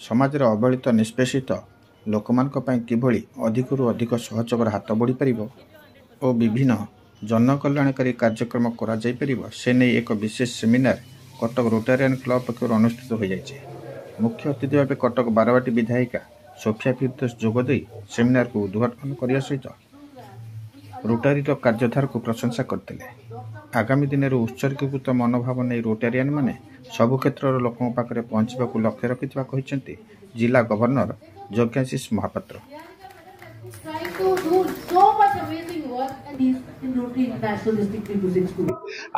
ସମାଜରେ ଅବହେଳିତ ନିଷ୍ପେଷିତ ଲୋକମାନଙ୍କ ପାଇଁ କିଭଳି ଅଧିକରୁ ଅଧିକ ସହଯୋଗର ହାତ ବଢ଼ିପାରିବ ଓ ବିଭିନ୍ନ ଜନକଲ୍ୟାଣକାରୀ କାର୍ଯ୍ୟକ୍ରମ କରାଯାଇପାରିବ ସେ ନେଇ ଏକ ବିଶେଷ ସେମିନାର କଟକ ରୋଟାରିଆନ୍ କ୍ଲବ ପକ୍ଷରୁ ଅନୁଷ୍ଠିତ ହୋଇଯାଇଛି। ମୁଖ୍ୟ ଅତିଥି ଭାବେ କଟକ ବାରବାଟୀ ବିଧାୟିକା ସୋଫିଆ ଫିରଦୋଷ ଯୋଗଦେଇ ସେମିନାରକୁ ଉଦ୍ଘାଟନ କରିବା ସହିତ ରୋଟାରୀର କାର୍ଯ୍ୟଧାରାକୁ ପ୍ରଶଂସା କରିଥିଲେ। ଆଗାମୀ ଦିନରେ ଉତ୍ସର୍ଗୀକୃତ ମନୋଭାବ ନେଇ ରୋଟାରିଆନ୍ ମାନେ ସବୁ କ୍ଷେତ୍ରର ଲୋକଙ୍କ ପାଖରେ ପହଞ୍ଚିବାକୁ ଲକ୍ଷ୍ୟ ରଖିଥିବା କହିଛନ୍ତି ଜିଲ୍ଲା ଗଭର୍ଣ୍ଣର ଯଜ୍ଞାଶିଷ ମହାପାତ୍ର।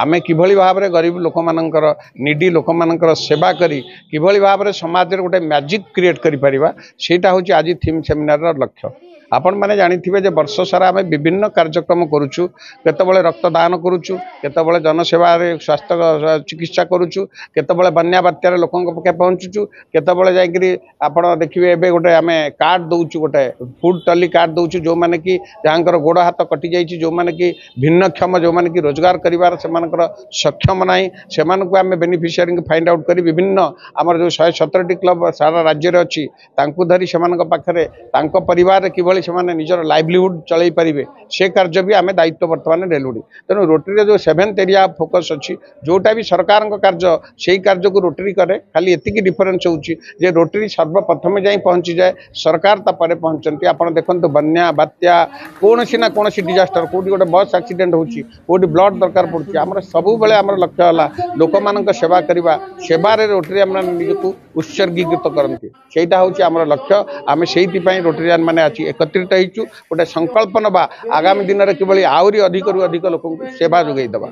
आमे किभली भाव में गरीब लोक मानकर निडी लोक मानकर सेवा करी किभली भाव में समाज रे गोटे मैजिक क्रिएट करि परिबा सेटा होची आज थीम सेमिनार रो लक्ष्य। आपण माने जानिथिबे जे वर्ष सारा आमे विभिन्न कार्यक्रम करूछु, केतबळे रक्तदान करूछु, केतबळे जनसेवा रे स्वास्थ्य चिकित्सा करूछु, केतबळे बन्या बात्यार लोकन पके पहुंचुछु, केतबळे जायकरी आपण देखिबे एबे गोटे आमे कार्ड दउछु, गोटे फूड टली कार्ड दउछु जो माने कि जांकर गोड़ हाथ कटि जाईछि, जो माने कि भिन्नक्षम जो माने कि रोजगार करिवार से मानकर सक्षम नाही से मानकु आमे बेनिफिशियरी फाइंड आउट करी विभिन्न हमर जो 117 क्लब सारा राज्य रे अछि तांकु धरी से मानक पाखरे तांको परिवार रे किभली से माने निजर लाइवलीहुड चलै परिबे से कार्य भी आमे दायित्व वर्तमान रेलुडी। तेणु रोटरी जो 7th एरिया फोकस अच्छी जोटा भी सरकार कार्य से कार्य को रोटरी करे खाली एतिकी डिफरेन्स होउछि जे रोटरी सर्वप्रथम जाई पहुंची जाए सरकार तापर पहुंचती। आपण देखंतु बन्या बात्या कोनोसी ना कोनोसी डिजास्टर कोडी गोटे बस एक्सीडेंट होउछि कोडी ब्लड दरकार पड़छि हमर सबु बेले हमर लक्ष्य हला लोक मानक सेवा करिबा सेवारे रोटरी हमर निजकु उत्सर्गीकृत करंती सेटा होउछि हमर लक्ष्य। आमे सेहिति पई रोटरीयान माने अछि एकत्रित होइछु गोटे संकल्प नबा आगामी दिन रे किबळी आउरी अधिक रु अधिक लोक सेवा जोगै दबा।